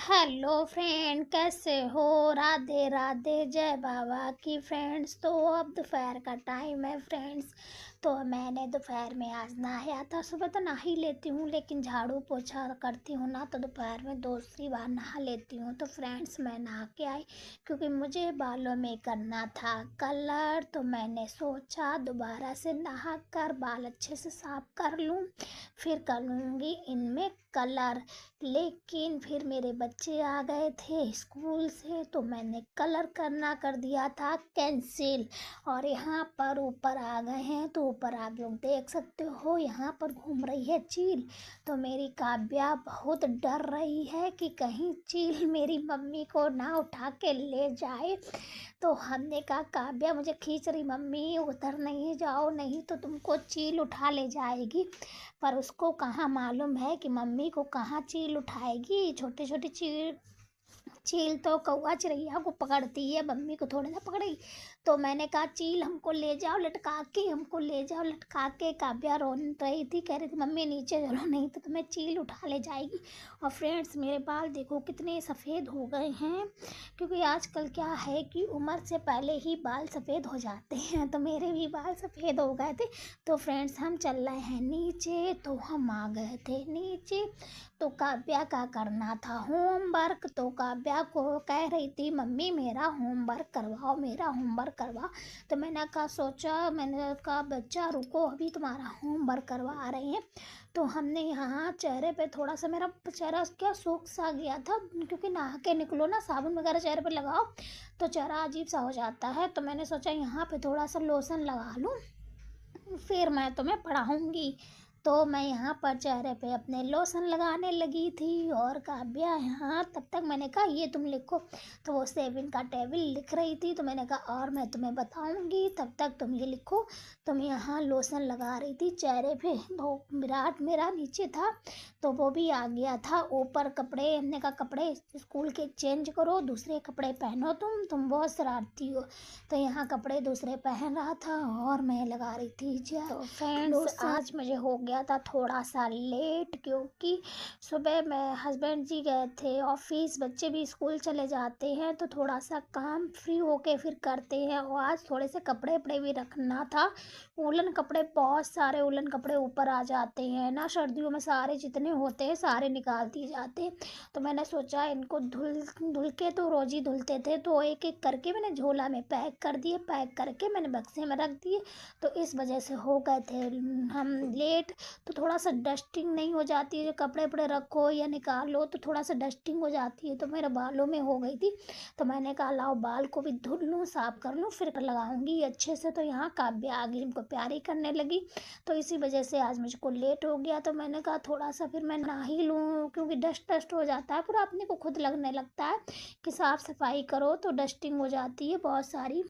Hello friend, कैसे हो? राधे राधे, जय बाबा की फ्रेंड्स। तो अब दोपहर का टाइम है फ्रेंड्स। तो मैंने दोपहर में आज नहाया था। सुबह तो नहा ही लेती हूँ, लेकिन झाड़ू पोछा करती हूँ ना, तो दोपहर में दूसरी बार नहा लेती हूँ। तो फ्रेंड्स, मैं नहा के आई क्योंकि मुझे बालों में करना था कलर। तो मैंने सोचा दोबारा से नहा कर बाल अच्छे से साफ कर लूँ, फिर कर लूँगी इनमें कलर। लेकिन फिर मेरे बच्चे आ गए थे स्कूल से, तो मैंने कलर करना कर दिया था कैंसिल। और यहाँ पर ऊपर आ गए हैं, तो ऊपर आप लोग देख सकते हो यहाँ पर घूम रही है चील। तो मेरी काव्या बहुत डर रही है कि कहीं चील मेरी मम्मी को ना उठा के ले जाए। तो हमने कहा काव्या मुझे खींच रही मम्मी, उधर नहीं जाओ, नहीं तो तुमको चील उठा ले जाएगी। पर उसको कहाँ मालूम है कि मम्मी को कहाँ चील उठाएगी। छोटी छोटी चील तो कौवा चिड़ैया को पकड़ती है, मम्मी को थोड़ी ना पकड़ेगी। तो मैंने कहा चील हमको ले जाओ लटका के, हमको ले जाओ लटका के। काव्या रो रही थी, कह रही थी मम्मी नीचे चलो, नहीं तो तुम्हें चील उठा ले जाएगी। और फ्रेंड्स, मेरे बाल देखो कितने सफ़ेद हो गए हैं, क्योंकि आजकल क्या है कि उम्र से पहले ही बाल सफ़ेद हो जाते हैं। तो मेरे भी बाल सफ़ेद हो गए थे। तो फ्रेंड्स, हम चल रहे हैं नीचे, तो हम आ गए थे नीचे। तो काव्या का करना था होमवर्क। तो काव्या को कह रही थी मम्मी मेरा होमवर्क करवाओ, मेरा होमवर्क करवाओ। तो मैंने कहा बच्चा रुको, अभी तुम्हारा होमवर्क करवा रहे हैं। तो हमने यहाँ चेहरे पे थोड़ा सा, मेरा चेहरा क्या सूख सा गया था, क्योंकि नहा के निकलो ना, साबुन वगैरह चेहरे पे लगाओ तो चेहरा अजीब सा हो जाता है। तो मैंने सोचा यहाँ पे थोड़ा सा लोशन लगा लूँ, फिर मैं तुम्हें पढ़ाऊँगी। तो मैं यहाँ पर चेहरे पे अपने लोशन लगाने लगी थी, और काव्या यहाँ तब तक मैंने कहा ये तुम लिखो। तो वो सेविन का टेबल लिख रही थी, तो मैंने कहा और मैं तुम्हें बताऊँगी, तब तक तुम ये लिखो। तो मैं यहाँ लोशन लगा रही थी चेहरे पे। तो विराट मेरा नीचे था, तो वो भी आ गया था ऊपर। कपड़े, हमने कहा कपड़े स्कूल के चेंज करो, दूसरे कपड़े पहनो, तुम बहुत शरारती हो। तो यहाँ कपड़े दूसरे पहन रहा था और मैं लगा रही थी। तो फ्रेंड्स, आज मुझे हो गया था थोड़ा सा लेट, क्योंकि सुबह मैं हस्बैंड जी गए थे ऑफिस, बच्चे भी स्कूल चले जाते हैं, तो थोड़ा सा काम फ्री होके फिर करते हैं। और आज थोड़े से कपड़े वपड़े भी रखना था, वुलन कपड़े, बहुत सारे वुलन कपड़े ऊपर आ जाते हैं ना सर्दियों में, सारे जितने होते हैं सारे निकाल दिए जाते हैं। तो मैंने सोचा इनको धुल के, तो रोज ही धुलते थे, तो एक एक करके मैंने झोला में पैक कर दिए, पैक करके मैंने बक्से में रख दिए। तो इस वजह से हो गए थे हम लेट। तो थोड़ा सा डस्टिंग नहीं हो जाती है, जो कपड़े वपड़े रखो या निकालो तो थोड़ा सा डस्टिंग हो जाती है, तो मेरे बालों में हो गई थी। तो मैंने कहा लाओ बाल को भी धुल लूँ, साफ कर लूँ, फिर लगाऊंगी अच्छे से। तो यहाँ काव्या आ गई, हमको प्यारी करने लगी। तो इसी वजह से आज मुझको लेट हो गया। तो मैंने कहा थोड़ा सा फिर मैं नहा ही लूँ, क्योंकि डस्ट हो जाता है पूरा, अपने को खुद लगने लगता है कि साफ़ सफाई करो तो डस्टिंग हो जाती है बहुत सारी,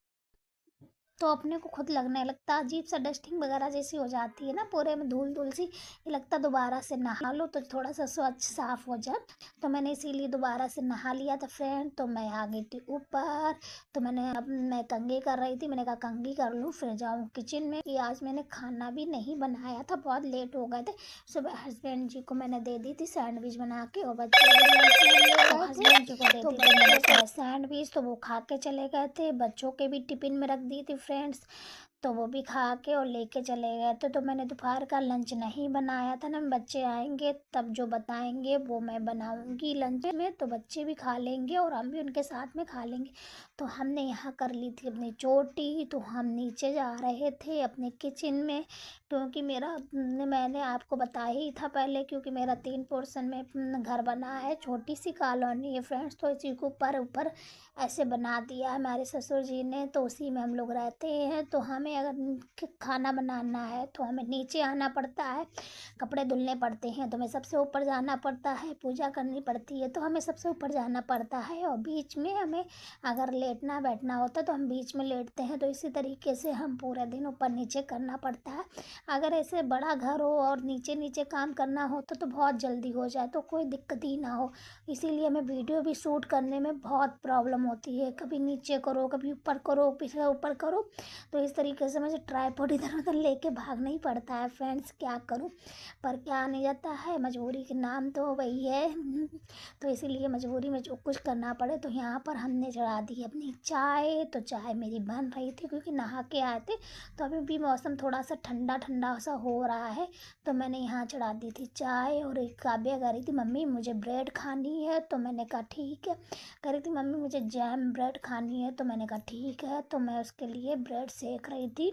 तो अपने को खुद लगने लगता अजीब सा, डस्टिंग वगैरह जैसी हो जाती है ना, पूरे में धूल धूल सी, ये लगता दोबारा से नहा लो तो थोड़ा सा स्वच्छ साफ हो जाए। तो मैंने इसीलिए दोबारा से नहा लिया था फ्रेंड। तो मैं आ गई थी ऊपर। तो मैं कंघी कर रही थी, मैंने कहा कंघी कर लूँ फिर जाऊँ किचन में, कि आज मैंने खाना भी नहीं बनाया था, बहुत लेट हो गए थे। सुबह हस्बैंड जी को मैंने दे दी थी सैंडविच बना के, और बच्चे हस्बैंड जी को दे दी थी मैंने सैंडविच, तो वो खा के चले गए थे। बच्चों के भी टिफिन में रख दी थी फ्रेंड्स, तो वो भी खा के और लेके चले गए थे। तो मैंने दोपहर का लंच नहीं बनाया था ना, बच्चे आएंगे तब जो बताएंगे वो मैं बनाऊंगी लंच में, तो बच्चे भी खा लेंगे और हम भी उनके साथ में खा लेंगे। तो हमने यहाँ कर ली थी अपनी चोटी, तो हम नीचे जा रहे थे अपने किचन में, क्योंकि मैंने आपको बताया ही था पहले, क्योंकि मेरा 3 पोर्शन में घर बना है, छोटी सी कॉलोनी है फ्रेंड्स। तो इसी को ऊपर ऊपर ऐसे बना दिया है हमारे ससुर जी ने, तो उसी में हम लोग रहते हैं। तो हमें अगर खाना बनाना है तो हमें नीचे आना पड़ता है, कपड़े धुलने पड़ते हैं तो हमें सबसे ऊपर जाना पड़ता है, पूजा करनी पड़ती है तो हमें सबसे ऊपर जाना पड़ता है, और बीच में हमें अगर लेटना बैठना होता है तो हम बीच में लेटते हैं। तो इसी तरीके से हम पूरा दिन ऊपर नीचे करना पड़ता है। अगर ऐसे बड़ा घर हो और नीचे नीचे काम करना हो तो बहुत जल्दी हो जाए, तो कोई दिक्कत ही ना हो। इसीलिए मैं वीडियो भी शूट करने में बहुत प्रॉब्लम होती है, कभी नीचे करो कभी ऊपर करो फिर ऊपर करो, तो इस तरीके से मुझे ट्राइपॉड इधर उधर लेके भागना ही पड़ता है फ्रेंड्स, क्या करूँ। पर क्या नहीं जाता है, मजबूरी के नाम तो वही है। तो इसीलिए मजबूरी में जो कुछ करना पड़े। तो यहाँ पर हमने चढ़ा दी अपनी चाय, तो चाय मेरी बन रही थी क्योंकि नहा के आए थे, तो अभी भी मौसम थोड़ा सा ठंडा ठंडा सा हो रहा है। तो मैंने यहाँ चढ़ा दी थी चाय, और एक काव्या कह रही थी मम्मी मुझे ब्रेड खानी है, तो मैंने कहा ठीक है। कह रही थी मम्मी मुझे जैम ब्रेड खानी है, तो मैंने कहा ठीक है। तो मैं उसके लिए ब्रेड सेक रही थी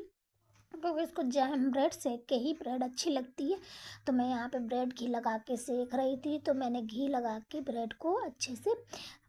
क्योंकि उसको जैम ब्रेड सेक के ही ब्रेड अच्छी लगती है। तो मैं यहाँ पे ब्रेड घी लगा के सेक रही थी, तो मैंने घी लगा के ब्रेड को अच्छे से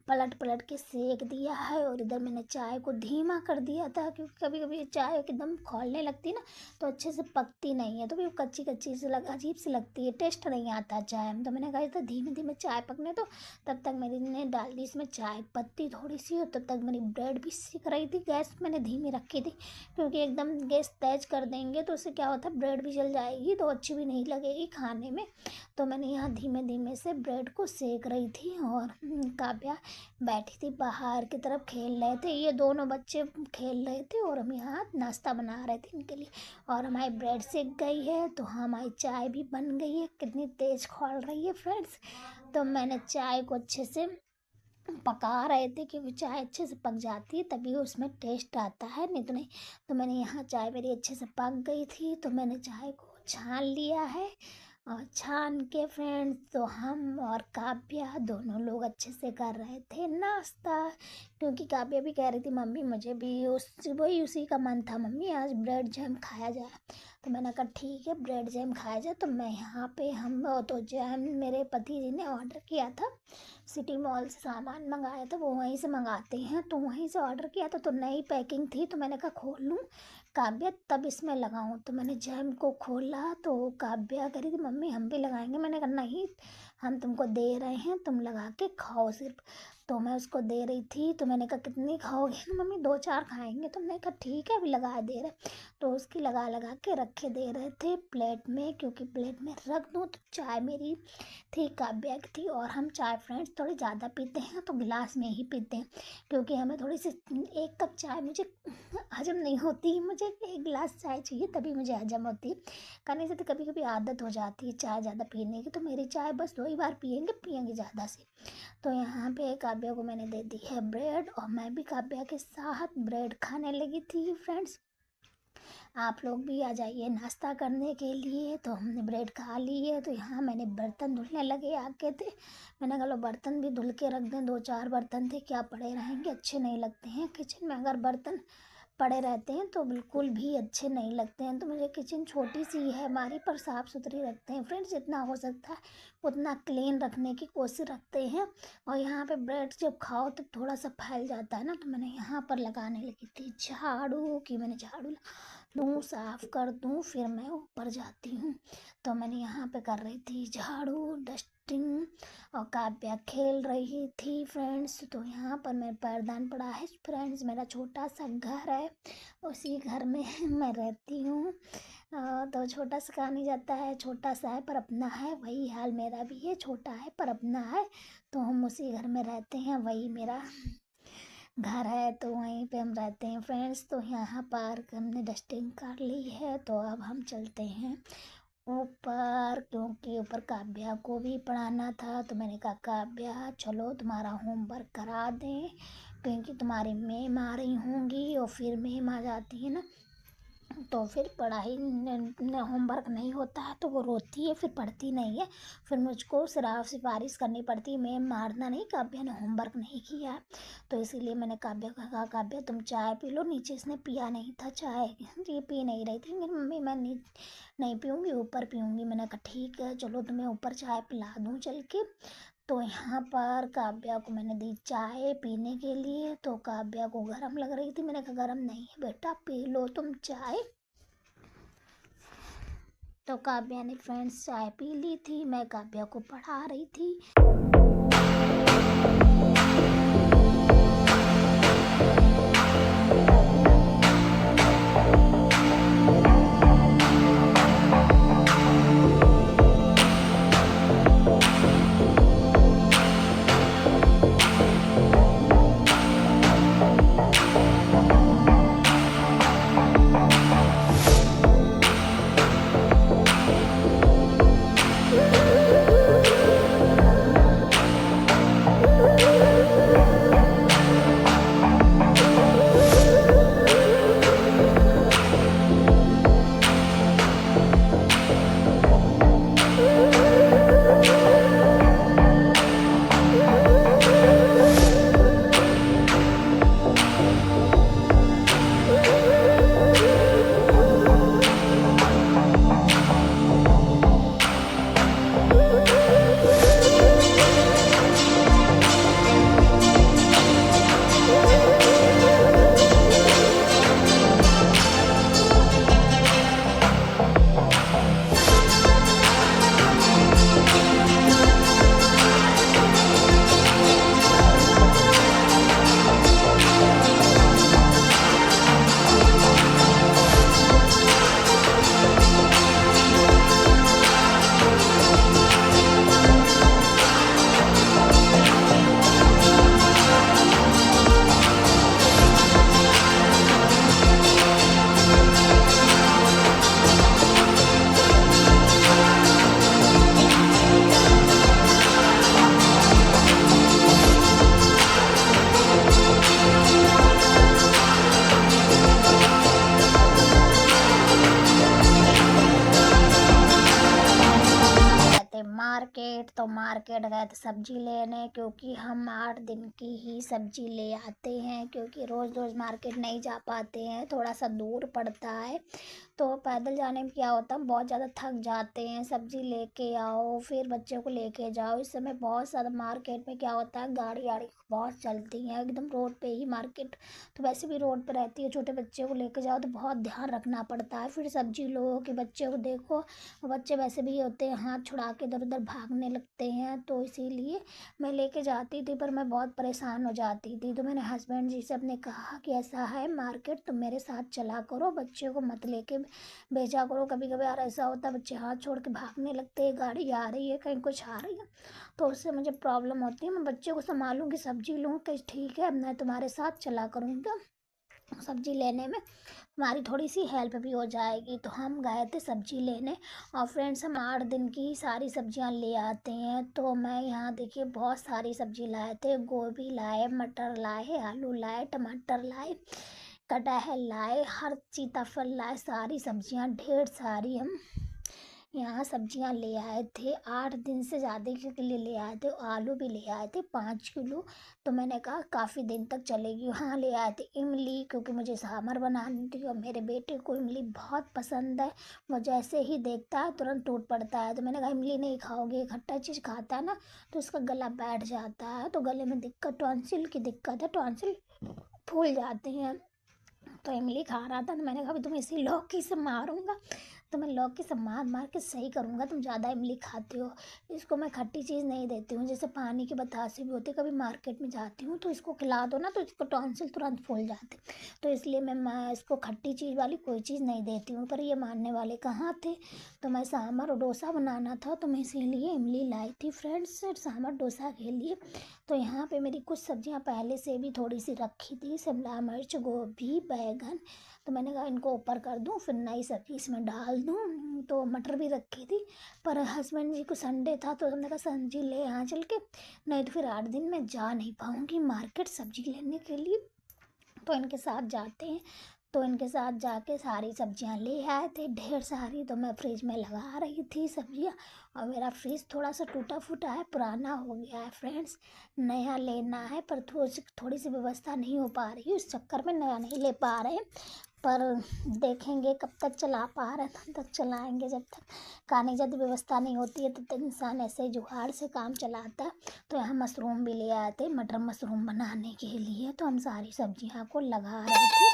पलट पलट के सेक दिया है। और इधर मैंने चाय को धीमा कर दिया था क्योंकि कभी कभी चाय एकदम खौलने लगती है ना, तो अच्छे से पकती नहीं है, तो फिर कच्ची कच्ची सी अजीब सी लगती है, टेस्ट नहीं आता चाय में। तो मैंने कहा था धीमे धीमे चाय पकने दो। तब तक मेरी ने डाल दी इसमें चाय पत्ती थोड़ी सी, और तब तक मेरी ब्रेड भी सीख रही थी। गैस मैंने धीमी रखी थी क्योंकि एकदम गैस तेज कर देंगे तो उससे क्या होता है ब्रेड भी जल जाएगी, तो अच्छी भी नहीं लगेगी खाने में। तो मैंने यहाँ धीमे धीमे से ब्रेड को सेक रही थी, और काव्या बैठी थी बाहर की तरफ खेल रहे थे, ये दोनों बच्चे खेल रहे थे, और हम यहाँ नाश्ता बना रहे थे इनके लिए। और हमारी ब्रेड सेक गई है, तो हमारी चाय भी बन गई है। कितनी तेज़ खौल रही है फ्रेंड्स। तो मैंने चाय को अच्छे से पका रहे थे क्योंकि चाय अच्छे से पक जाती है तभी उसमें टेस्ट आता है, नहीं तो नहीं। तो मैंने यहाँ चाय मेरी अच्छे से पक गई थी, तो मैंने चाय को छान लिया है। और छान के फ्रेंड्स तो हम और काव्या दोनों लोग अच्छे से कर रहे थे नाश्ता, क्योंकि काव्या भी कह रही थी मम्मी मुझे भी उसी का मन था मम्मी आज ब्रेड जैम खाया जाए। तो मैंने कहा ठीक है ब्रेड जैम खाया जाए। तो मैं यहाँ पे हम तो जैम मेरे पति जी ने ऑर्डर किया था, सिटी मॉल से सामान मंगाया था, वो वहीं से मंगाते हैं, तो वहीं से ऑर्डर किया था। तो नई पैकिंग थी, तो मैंने कहा खोल लूँ काव्या तब इसमें लगाऊँ। तो मैंने जैम को खोला, तो काव्या कह रही थी मम्मी हम भी लगाएंगे। मैंने कहा नहीं हम तुमको दे रहे हैं, तुम लगा के खाओ सिर्फ। तो मैं उसको दे रही थी, तो मैंने कहा कितनी खाओगे मम्मी 2-4 खाएंगे। तो मैंने कहा ठीक है अभी लगा दे रहे। तो उसकी लगा लगा के रखे दे रहे थे प्लेट में, क्योंकि प्लेट में रख दूँ। तो चाय मेरी थी काव्या की थी, और हम चाय फ्रेंड्स थोड़ी ज़्यादा पीते हैं तो गिलास में ही पीते हैं, क्योंकि हमें थोड़ी सी 1 कप चाय मुझे हजम नहीं होती, मुझे 1 गिलास चाय चाहिए तभी मुझे हजम होती है। करने से तो कभी कभी आदत हो जाती है चाय ज़्यादा पीने की, तो मेरी चाय बस 2 ही बार पियेंगे ज़्यादा से। तो यहाँ पे काव्या को मैंने दे दी है ब्रेड, और मैं भी काव्या के साथ ब्रेड खाने लगी थी फ्रेंड्स। आप लोग भी आ जाइए नाश्ता करने के लिए। तो हमने ब्रेड खा ली है, तो यहाँ मैंने बर्तन धुलने लगे आके थे। मैंने कहा लो बर्तन भी धुल के रख दें, 2-4 बर्तन थे क्या पड़े रहेंगे, अच्छे नहीं लगते हैं किचन में अगर बर्तन पड़े रहते हैं तो बिल्कुल भी अच्छे नहीं लगते हैं। तो मुझे किचन छोटी सी है हमारी, पर साफ़ सुथरी रखते हैं फ्रेंड्स, जितना हो सकता है उतना क्लीन रखने की कोशिश रखते हैं। और यहाँ पे ब्रेड जब खाओ तो थोड़ा सा फैल जाता है ना, तो मैंने यहाँ पर लगाने लगी थी झाड़ू, कि मैंने झाड़ू दूँ साफ़ कर दूँ फिर मैं ऊपर जाती हूँ। तो मैंने यहाँ पे कर रही थी झाड़ू डस्टिंग, और काव्या खेल रही थी फ्रेंड्स। तो यहाँ पर मेरा पैरदान पड़ा है फ्रेंड्स, मेरा छोटा सा घर है, उसी घर में मैं रहती हूँ। तो छोटा सा कहा नहीं जाता है, छोटा सा है पर अपना है, वही हाल मेरा भी है, छोटा है पर अपना है। तो हम उसी घर में रहते हैं, वही मेरा घर है, तो वहीं पे हम रहते हैं फ्रेंड्स। तो यहाँ पर हमने डस्टिंग कर ली है, तो अब हम चलते हैं ऊपर, क्योंकि ऊपर काव्या को भी पढ़ाना था। तो मैंने कहा काव्या चलो तुम्हारा होमवर्क करा दें, क्योंकि तुम्हारी मैम आ रही होंगी, और फिर मैम आ जाती है ना तो फिर पढ़ाई होमवर्क नहीं होता है तो वो रोती है, फिर पढ़ती नहीं है, फिर मुझको सिफारिश करनी पड़ती है, मैम मारना नहीं काव्या ने होमवर्क नहीं किया। तो इसीलिए मैंने काव्या को कहा काव्या तुम चाय पी लो, नीचे इसने पिया नहीं था चाय, ये पी नहीं रही थी मेरी मम्मी, मैं नहीं पीऊँगी ऊपर पीऊँगी। मैंने कहा ठीक है चलो तुम्हें ऊपर चाय पिला दूँ चल के। तो यहाँ पर काव्या को मैंने दी चाय पीने के लिए, तो काव्या को गर्म लग रही थी, मैंने कहा गर्म नहीं है बेटा पी लो तुम चाय। तो काव्या ने फ्रेंड्स चाय पी ली थी, मैं काव्या को पढ़ा रही थी। तो मार्केट गए थे सब्जी लेने, क्योंकि हम 8 दिन की ही सब्जी ले आते हैं, क्योंकि रोज़ रोज़ मार्केट नहीं जा पाते हैं, थोड़ा सा दूर पड़ता है। तो पैदल जाने में क्या होता है, बहुत ज़्यादा थक जाते हैं। सब्जी लेके आओ, फिर बच्चों को लेके जाओ। इस समय बहुत सारा मार्केट में क्या होता है, गाड़ी आड़ी बहुत चलती हैं, एकदम रोड पे ही मार्केट तो वैसे भी रोड पे रहती है। छोटे बच्चे को लेके जाओ तो बहुत ध्यान रखना पड़ता है। फिर सब्जी लो कि बच्चे को देखो, बच्चे वैसे भी होते हैं, हाथ छुड़ा के इधर उधर भागने लगते हैं, तो इसीलिए मैं लेके जाती थी, पर मैं बहुत परेशान हो जाती थी। तो मैंने हस्बैंड जी से अपने कहा कि ऐसा है मार्केट, तुम मेरे साथ चला करो, बच्चे को मत लेके भेजा करो। कभी कभी यार ऐसा होता है, बच्चे हाथ छोड़ के भागने लगते हैं, गाड़ी आ रही है, कहीं कुछ आ रही है, तो उससे मुझे प्रॉब्लम होती है। मैं बच्चे को संभालूंगी, सब्जी लूँ कि ठीक है, मैं तुम्हारे साथ चला करूँगा सब्जी लेने में, हमारी थोड़ी सी हेल्प भी हो जाएगी। तो हम गए थे सब्जी लेने, और फ्रेंड्स हम 8 दिन की सारी सब्जियां ले आते हैं। तो मैं यहाँ देखिए बहुत सारी सब्जी लाए थे, गोभी लाए, मटर लाए, आलू लाए, टमाटर लाए, कटहल लाए, हर सीताफल लाए, सारी सब्जियां ढेर सारी हम यहाँ सब्जियां ले आए थे। 8 दिन से ज़्यादा के लिए ले आए थे। आलू भी ले आए थे 5 किलो, तो मैंने कहा काफ़ी दिन तक चलेगी। हाँ ले आए थे इमली, क्योंकि मुझे सांभर बनानी थी और मेरे बेटे को इमली बहुत पसंद है। वो जैसे ही देखता है तुरंत टूट पड़ता है, तो मैंने कहा इमली नहीं खाओगे, खट्टा चीज़ खाता है ना तो उसका गला बैठ जाता है, तो गले में दिक्कत, टॉन्सिल की दिक्कत है, टॉन्सिल फूल जाते हैं। तो इमली खा रहा था, तो मैंने कहा तुम इसी लौकी से मारूंगा, तो मैं लौकी से मार मार के सही करूँगा, तुम ज़्यादा इमली खाते हो। इसको मैं खट्टी चीज़ नहीं देती हूँ, जैसे पानी की बतासे भी होती है, कभी मार्केट में जाती हूँ तो इसको खिला दो ना तो इसको टॉन्सिल तुरंत फूल जाते, तो इसलिए मैं इसको खट्टी चीज़ वाली कोई चीज़ नहीं देती हूँ। पर ये मानने वाले कहाँ थे, तो मैं सांभर और डोसा बनाना था, तो मैं इसीलिए इमली लाई थी फ्रेंड्स सांभर डोसा के लिए। तो यहाँ पे मेरी कुछ सब्जियाँ पहले से भी थोड़ी सी रखी थी, शिमला मिर्च, गोभी, बैगन, तो मैंने कहा इनको ऊपर कर दूँ, फिर नई सब्जी इसमें डाल दूँ। तो मटर भी रखी थी, पर हस्बैंड जी को संडे था तो हमने कहा सब्जी ले यहाँ चल के, नहीं तो फिर 8 दिन में जा नहीं पाऊँगी मार्केट सब्जी लेने के लिए, तो इनके साथ जाते हैं। तो इनके साथ जाके सारी सब्जियां ले आए थे ढेर सारी, तो मैं फ्रिज में लगा रही थी सब्जियां, और मेरा फ्रिज थोड़ा सा टूटा फूटा है, पुराना हो गया है फ्रेंड्स, नया लेना है, पर थोड़ी सी व्यवस्था नहीं हो पा रही, उस चक्कर में नया नहीं ले पा रहे हैं। पर देखेंगे कब तक चला पा रहे हैं, तब तक चलाएंगे, जब तक खाने जब व्यवस्था नहीं होती है तब तक इंसान ऐसे जुगाड़ से काम चलाता है। तो यहाँ मशरूम भी ले आए थे, मटर मशरूम बनाने के लिए, तो हम सारी सब्जियां को लगा रहे थे।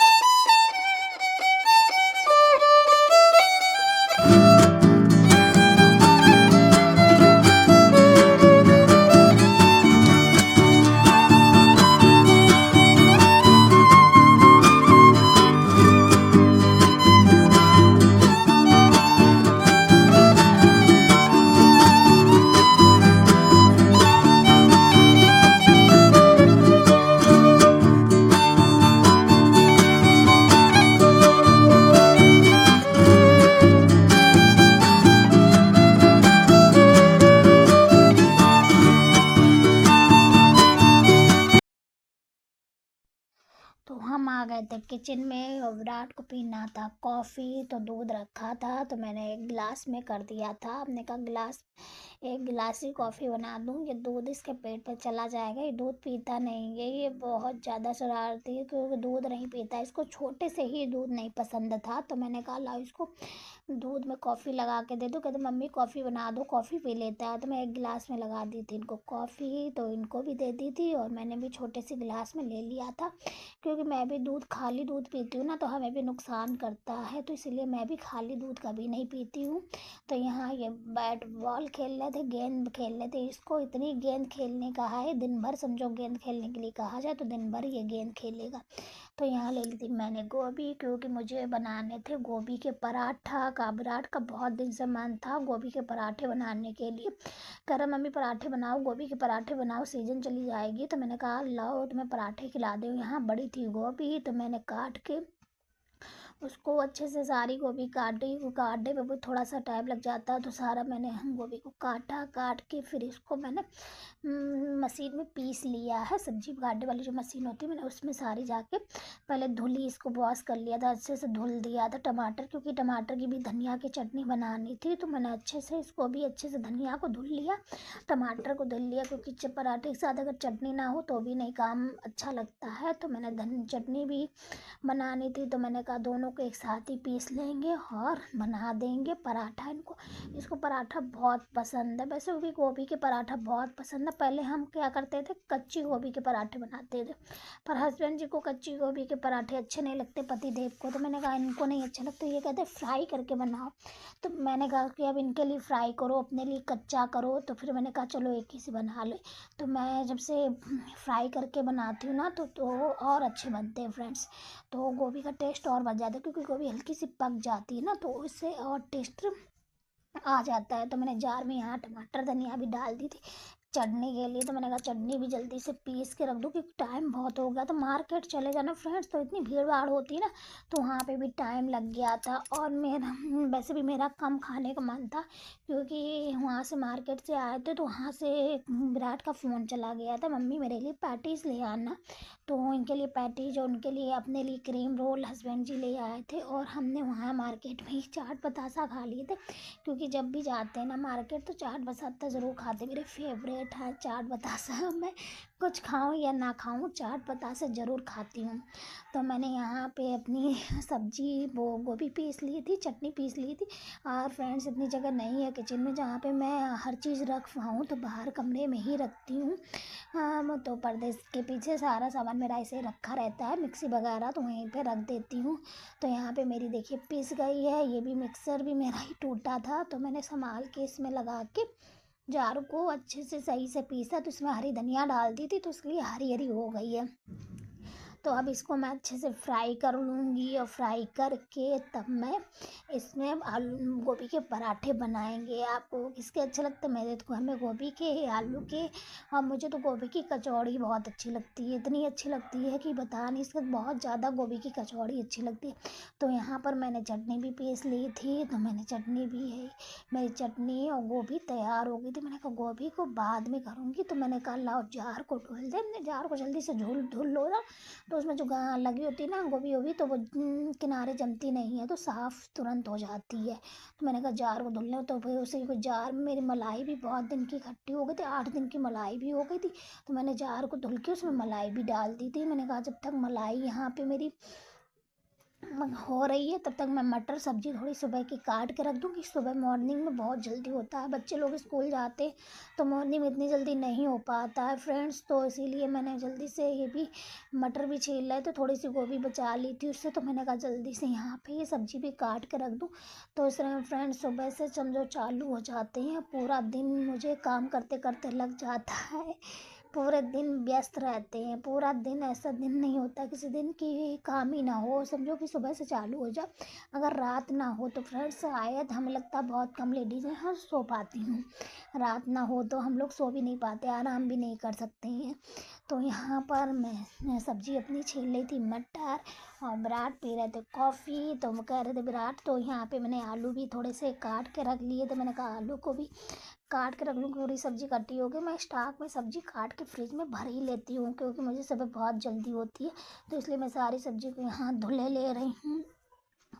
तो हम आ गए थे किचन में, और विराट को पीना था कॉफ़ी, तो दूध रखा था, तो मैंने एक गिलास में कर दिया था। हमने कहा एक गिलास ही कॉफ़ी बना दूँ, ये दूध इसके पेट पे चला जाएगा, ये दूध पीता नहीं है, ये बहुत ज़्यादा शरारती है, क्योंकि दूध नहीं पीता, इसको छोटे से ही दूध नहीं पसंद था। तो मैंने कहा लाओ इसको दूध में कॉफ़ी लगा के दे दो, कहते मम्मी कॉफ़ी बना दो, कॉफ़ी पी लेता है। तो मैं एक गिलास में लगा दी थी इनको कॉफ़ी, तो इनको भी दे दी थी, और मैंने भी छोटे से गिलास में ले लिया था, क्योंकि मैं भी दूध खाली दूध पीती हूँ ना, तो हमें भी नुकसान करता है, तो इसलिए मैं भी खाली दूध कभी नहीं पीती हूँ। तो यहाँ ये बैट बॉल खेल रहे थे, गेंद खेल रहे थे, इसको इतनी गेंद खेलने कहा है, दिन भर समझो गेंद खेलने के लिए कहा जाए तो दिन भर ये गेंद खेलेगा। तो यहाँ ले ली थी मैंने गोभी, क्योंकि मुझे बनाने थे गोभी के पराठा का, विराट का बहुत दिन से मन था गोभी के पराठे बनाने के लिए, कह रहा मम्मी पराठे बनाओ, गोभी के पराठे बनाओ, सीजन चली जाएगी। तो मैंने कहा लाओ तुम्हें पराठे खिला दूँ। यहाँ बड़ी थी गोभी, तो मैंने काट के उसको अच्छे से सारी गोभी काटी, वो काटने में भी थोड़ा सा टाइम लग जाता है। तो सारा मैंने गोभी को काटा, काट के फिर इसको मैंने मशीन में पीस लिया है। सब्जी काटने वाली जो मशीन होती है, मैंने उसमें सारी जाके पहले धुली, इसको वॉश कर लिया था, अच्छे से धुल दिया था। टमाटर, क्योंकि टमाटर की भी धनिया की चटनी बनानी थी, तो मैंने अच्छे से इसको भी अच्छे से धनिया को धुल लिया, टमाटर को धुल लिया, क्योंकि पराठे के साथ अगर चटनी ना हो तो भी नहीं काम अच्छा लगता है। तो मैंने चटनी भी बनानी थी, तो मैंने कहा दोनों को एक साथ ही पीस लेंगे और बना देंगे पराठा इनको। इसको पराठा बहुत पसंद है, वैसे भी गोभी के पराठा बहुत पसंद है। पहले हम क्या करते थे, कच्ची गोभी के पराठे बनाते थे, पर हस्बैंड जी को कच्ची गोभी के पराठे अच्छे नहीं लगते, पति देव को। तो मैंने कहा इनको नहीं अच्छे लगते, ये कहते फ्राई करके बनाओ। तो मैंने कहा कि अब इनके लिए फ्राई करो, अपने लिए कच्चा करो। तो फिर मैंने कहा चलो एक ही से बना ले। तो मैं जब से फ्राई करके बनाती हूँ ना तो और अच्छे बनते हैं फ्रेंड्स। तो गोभी का टेस्ट और बढ़ जाता है, क्योंकि गोभी हल्की सी पक जाती है ना, तो उससे और टेस्ट आ जाता है। तो मैंने जार में यहाँ टमाटर धनिया भी डाल दी थी चटनी के लिए। तो मैंने कहा चटनी भी जल्दी से पीस के रख दूँ, क्योंकि टाइम बहुत हो गया। तो मार्केट चले जाना फ्रेंड्स, तो इतनी भीड़ भाड़ होती है ना, तो वहाँ पे भी टाइम लग गया था। और मेरा वैसे भी मेरा कम खाने का मन था, क्योंकि वहाँ से मार्केट से आए थे, तो वहाँ से विराट का फ़ोन चला गया था, मम्मी मेरे लिए पैटीज़ ले आना। तो इनके लिए पैटीज और उनके लिए अपने लिए क्रीम रोल हस्बैंड जी ले आए थे। और हमने वहाँ मार्केट में ही चाट बतासा खा लिए थे, क्योंकि जब भी जाते हैं ना मार्केट तो चाट बतासा ज़रूर खाते। मेरे फेवरेट है चाट बतासा, मैं कुछ खाऊं या ना खाऊं चाट बतासा ज़रूर खाती हूँ। तो मैंने यहाँ पे अपनी सब्जी वो गोभी पीस ली थी, चटनी पीस ली थी। और फ्रेंड्स इतनी जगह नहीं है किचन में जहाँ पे मैं हर चीज़ रख पाऊँ, तो बाहर कमरे में ही रखती हूँ। तो पर्दे के पीछे सारा सामान मेरा ऐसे रखा रहता है, मिक्सी वगैरह तो वहीं पे रख देती हूँ। तो यहाँ पे मेरी देखिए पिस गई है, ये भी मिक्सर भी मेरा ही टूटा था, तो मैंने संभाल के इसमें लगा के जार को अच्छे से सही से पीसा। तो इसमें हरी धनिया डाल दी थी, तो इसके लिए हरी हरी हो गई है। तो अब इसको मैं अच्छे से फ्राई कर लूँगी, और फ्राई करके तब मैं इसमें आलू गोभी के पराठे बनाएंगे। आपको किसके अच्छे लगते हैं? मेरे तो घर में गोभी के, आलू के, और मुझे तो गोभी की कचौड़ी बहुत अच्छी लगती है, इतनी अच्छी लगती है कि बता नहीं सकते, बहुत ज़्यादा गोभी की कचौड़ी अच्छी लगती है। तो यहाँ पर मैंने चटनी भी पीस ली थी, तो मैंने चटनी भी है, मेरी चटनी और गोभी तैयार हो गई थी। मैंने कहा गोभी को बाद में करूँगी, तो मैंने कहा लाओ जार को धुल दे, जार को जल्दी से धुल लो ना। तो उसमें जो लगी होती है ना गोभी वोभी, तो वो किनारे जमती नहीं है, तो साफ़ तुरंत हो जाती है। तो मैंने कहा जार को धुलने, तो फिर उसी को जार में मेरी मलाई भी बहुत दिन की इकट्ठी हो गई थी, 8 दिन की मलाई भी हो गई थी। तो मैंने जार को धुल के उसमें मलाई भी डाल दी थी। मैंने कहा जब तक मलाई यहाँ पे मेरी हो रही है तब तक मैं मटर सब्जी थोड़ी सुबह की काट के रख दूँगी। सुबह मॉर्निंग में बहुत जल्दी होता है, बच्चे लोग स्कूल जाते हैं, तो मॉर्निंग में इतनी जल्दी नहीं हो पाता है फ्रेंड्स। तो इसीलिए मैंने जल्दी से ये भी मटर भी छील रहे थे, थोड़ी सी गोभी बचा ली थी उससे, तो मैंने कहा जल्दी से यहाँ पे ये सब्जी भी काट के रख दूँ। तो इस तरह फ्रेंड्स सुबह से समझो चालू हो जाते हैं, पूरा दिन मुझे काम करते करते लग जाता है, पूरे दिन व्यस्त रहते हैं। पूरा दिन ऐसा दिन नहीं होता किसी दिन कि काम ही ना हो, समझो कि सुबह से चालू हो जाए। अगर रात ना हो तो फ्रेंड्स शायद हमें लगता है बहुत कम लेडीज़ हैं हाँ सो पाती हूँ, रात ना हो तो हम लोग सो भी नहीं पाते, आराम भी नहीं कर सकते हैं। तो यहाँ पर मैं सब्जी अपनी छील ली थी मटर, और विराट पी रहे थे कॉफ़ी, तो वो कह रहे थे विराट, तो यहाँ पे मैंने आलू भी थोड़े से काट के रख लिए, तो मैंने कहा आलू को भी काट के रख लूँ, पूरी सब्जी कटी होगी। मैं स्टॉक में सब्जी काट के फ्रिज में भर ही लेती हूँ, क्योंकि मुझे सुबह बहुत जल्दी होती है। तो इसलिए मैं सारी सब्जी को यहाँ धुले ले रही हूँ,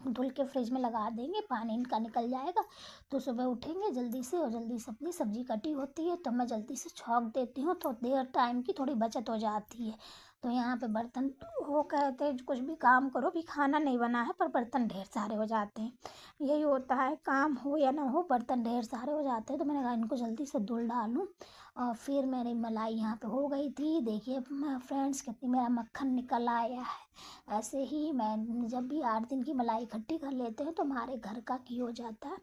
धुल के फ्रिज में लगा देंगे, पानी इनका निकल जाएगा, तो सुबह उठेंगे जल्दी से, और जल्दी से अपनी सब्जी कटी होती है तो मैं जल्दी से छौंक देती हूँ, तो देर टाइम की थोड़ी बचत हो जाती है। तो यहाँ पे बर्तन, वो कहते हैं कुछ भी काम करो, भी खाना नहीं बना है पर बर्तन ढेर सारे हो जाते हैं, यही होता है, काम हो या ना हो बर्तन ढेर सारे हो जाते हैं। तो मैंने कहा इनको जल्दी से धुल डालूँ। और फिर मेरी मलाई यहाँ पे हो गई थी, देखिए फ्रेंड्स कितनी मेरा मक्खन निकल आया है। ऐसे ही मैं जब भी 8 दिन की मलाई इकट्ठी कर लेते हैं तो हमारे घर का घी हो जाता है।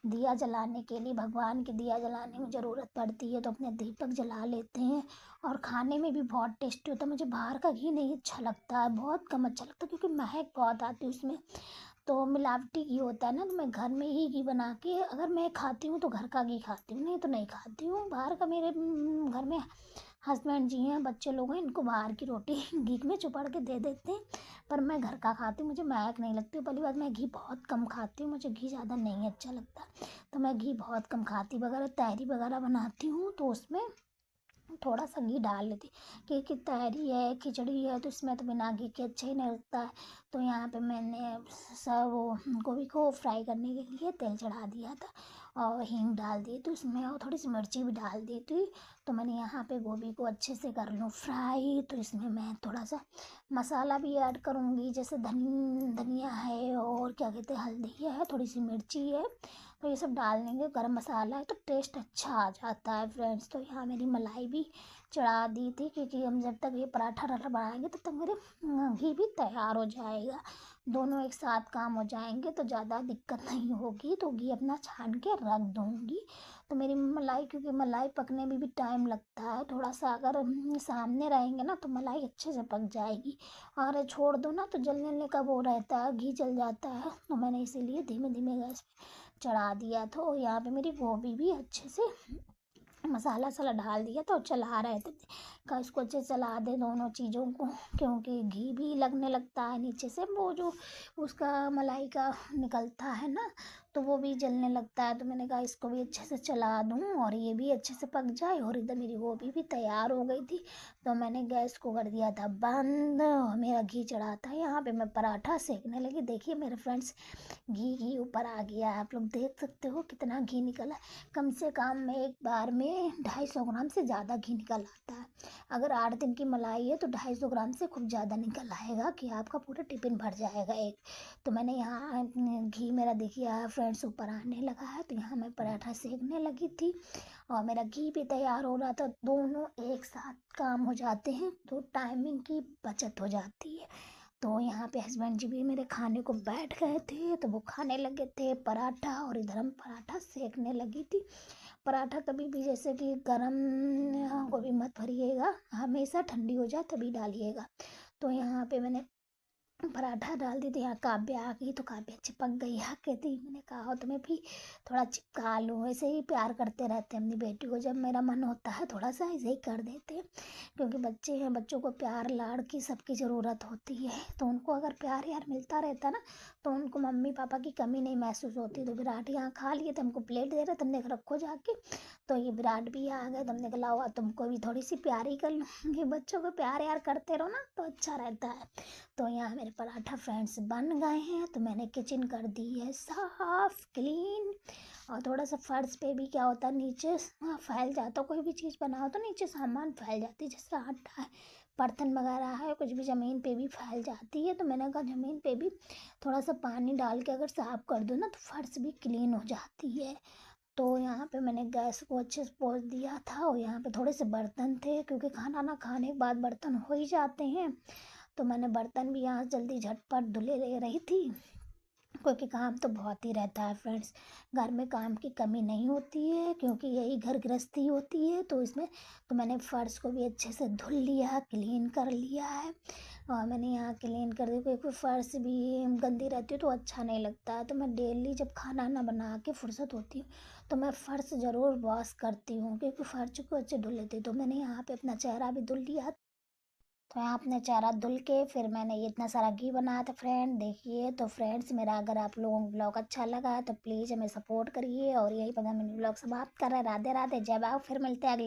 दिया जलाने के लिए, भगवान के दिया जलाने में ज़रूरत पड़ती है, तो अपने दीपक जला लेते हैं। और खाने में भी बहुत टेस्टी होता है। मुझे बाहर का घी नहीं अच्छा लगता है, बहुत कम अच्छा लगता है, क्योंकि महक बहुत आती है उसमें, तो मिलावटी घी होता है ना। तो मैं घर में ही घी बना के, अगर मैं खाती हूँ तो घर का घी खाती हूँ, नहीं तो नहीं खाती हूँ बाहर का। मेरे घर में हस्बैंड जी हैं, बच्चे लोग हैं, इनको बाहर की रोटी घी में चुपड़ के दे देते हैं। पर मैं घर का खाती हूँ, मुझे महक नहीं लगती। पहली बात, मैं घी बहुत कम खाती हूँ, मुझे घी ज़्यादा नहीं अच्छा लगता। तो मैं घी बहुत कम खाती वगैरह। तहरी वगैरह बनाती हूँ तो उसमें थोड़ा सा घी डाल लेती, क्योंकि तहरी है, खिचड़ी है, तो इसमें तो बिना घी के अच्छा ही नहीं लगता है। तो यहाँ पे मैंने सब वो गोभी को फ्राई करने के लिए तेल चढ़ा दिया था और हींग डाल दी थी उसमें, और थोड़ी सी मिर्ची भी डाल दी थी। तो मैंने यहाँ पे गोभी को अच्छे से कर लूँ फ्राई। तो इसमें मैं थोड़ा सा मसाला भी ऐड करूँगी, जैसे धनिया है, और क्या कहते हैं, हल्दी है, थोड़ी सी मिर्ची है। तो ये सब डाल देंगे, गरम मसाला है, तो टेस्ट अच्छा आ जाता है फ्रेंड्स। तो यहाँ मेरी मलाई भी चढ़ा दी थी, क्योंकि हम जब तक ये पराठा वराठा बनाएंगे तब तक मेरे घी भी तैयार हो जाएगा। दोनों एक साथ काम हो जाएंगे तो ज़्यादा दिक्कत नहीं होगी। तो घी अपना छान के रख दूँगी। तो मेरी मलाई, क्योंकि मलाई पकने में भी टाइम लगता है थोड़ा सा, अगर सामने रहेंगे ना तो मलाई अच्छे से पक जाएगी, और छोड़ दो ना तो जलने का वो रहता है, घी जल जाता है। तो मैंने इसीलिए धीमे धीमे गैस पे चढ़ा दिया था। और यहाँ पे मेरी गोभी भी अच्छे से मसाला वसाला डाल दिया तो चला रहे थे का, इसको अच्छे से चला दे दोनों चीज़ों को, क्योंकि घी भी लगने लगता है नीचे से, वो जो उसका मलाई का निकलता है ना, तो वो भी जलने लगता है। तो मैंने कहा इसको भी अच्छे से चला दूँ और ये भी अच्छे से पक जाए। और इधर मेरी गोभी भी तैयार हो गई थी, तो मैंने गैस को कर दिया था बंद और मेरा घी चढ़ा था। यहाँ पे मैं पराठा सेकने लगी। देखिए मेरे फ्रेंड्स, घी ऊपर आ गया है, आप लोग देख सकते हो कितना घी निकला। कम से कम में एक बार में 250 ग्राम से ज़्यादा घी निकल आता है। अगर 8 दिन की मलाई है तो 250 ग्राम से खूब ज़्यादा निकल आएगा, कि आपका पूरा टिफिन भर जाएगा एक। तो मैंने यहाँ घी मेरा देखिए फ्रेंड्स ऊपर आने लगा है, तो यहाँ मैं पराठा सेकने लगी थी और मेरा घी भी तैयार हो रहा था। दोनों एक साथ काम हो जाते हैं तो टाइमिंग की बचत हो जाती है। तो यहाँ पे हस्बैंड जी भी मेरे खाने को बैठ गए थे, तो वो खाने लगे थे पराठा, और इधर हम पराठा सेकने लगी थी। पराठा कभी भी जैसे कि गरम गोभी मत भरिएगा, हमेशा ठंडी हो जाए तभी डालिएगा। तो यहाँ पे मैंने पराठा डाल दी, तो यहाँ काव्य आ गई, तो काव्य चिपक गई। हाँ कहती, मैंने कहा तुम्हें भी थोड़ा चिपका लो। ऐसे ही प्यार करते रहते हैं अपनी बेटी को, जब मेरा मन होता है थोड़ा सा ऐसे ही कर देते हैं, क्योंकि बच्चे हैं, बच्चों को प्यार लाड़ की सबकी ज़रूरत होती है। तो उनको अगर प्यार यार मिलता रहता ना, तो उनको मम्मी पापा की कमी नहीं महसूस होती। तो विराट यहाँ खा लिए, तो हमको प्लेट दे रहे, तुमने रखो जाके। तो ये विराट भी आ गए, तुमने कहा लाओ तुमको भी थोड़ी सी प्यार ही कर लूँगी। बच्चों को प्यार यार करते रहो ना तो अच्छा रहता है। तो यहाँ मेरे पराठा फ्रेंड्स बन गए हैं, तो मैंने किचन कर दी है साफ क्लीन। और थोड़ा सा फर्श पे भी क्या होता है, नीचे फैल जाता, कोई भी चीज़ बनाओ तो नीचे सामान फैल जाती है, जैसे आटा है, बर्तन वगैरह है, कुछ भी ज़मीन पे भी फैल जाती है। तो मैंने कहा ज़मीन पे भी थोड़ा सा पानी डाल के अगर साफ कर दो ना तो फर्श भी क्लीन हो जाती है। तो यहाँ पे मैंने गैस को अच्छे से पोंछ दिया था, और यहाँ पे थोड़े से बर्तन थे, क्योंकि खाना ना खाने के बाद बर्तन हो ही जाते हैं। तो मैंने बर्तन भी यहाँ जल्दी झटपट धुले ले रही थी, क्योंकि काम तो बहुत ही रहता है फ्रेंड्स। घर में काम की कमी नहीं होती है, क्योंकि यही घर गृहस्थी होती है। तो इसमें तो मैंने फ़र्श को भी अच्छे से धुल लिया, क्लीन कर लिया है। और मैंने यहाँ क्लीन कर दिया, क्योंकि फ़र्श भी गंदी रहती है तो अच्छा नहीं लगता है। तो मैं डेली जब खाना ना बना के फुर्सत होती हूँ तो मैं फ़र्श ज़रूर वॉश करती हूँ, क्योंकि फ़र्श को अच्छे धुल लेती हूँ। तो मैंने यहाँ पे अपना चेहरा भी धुल लिया। तो यहाँ अपने चेहरा धुल के फिर मैंने ये इतना सारा घी बनाया था फ्रेंड, देखिए। तो फ्रेंड्स, मेरा अगर आप लोगों को ब्लॉग अच्छा लगा है तो प्लीज़ हमें सपोर्ट करिए, और यही 15 मिनट ब्लॉग समाप्त कर रहे हैं। राधे राधे, जय बाबू, फिर मिलते हैं अगले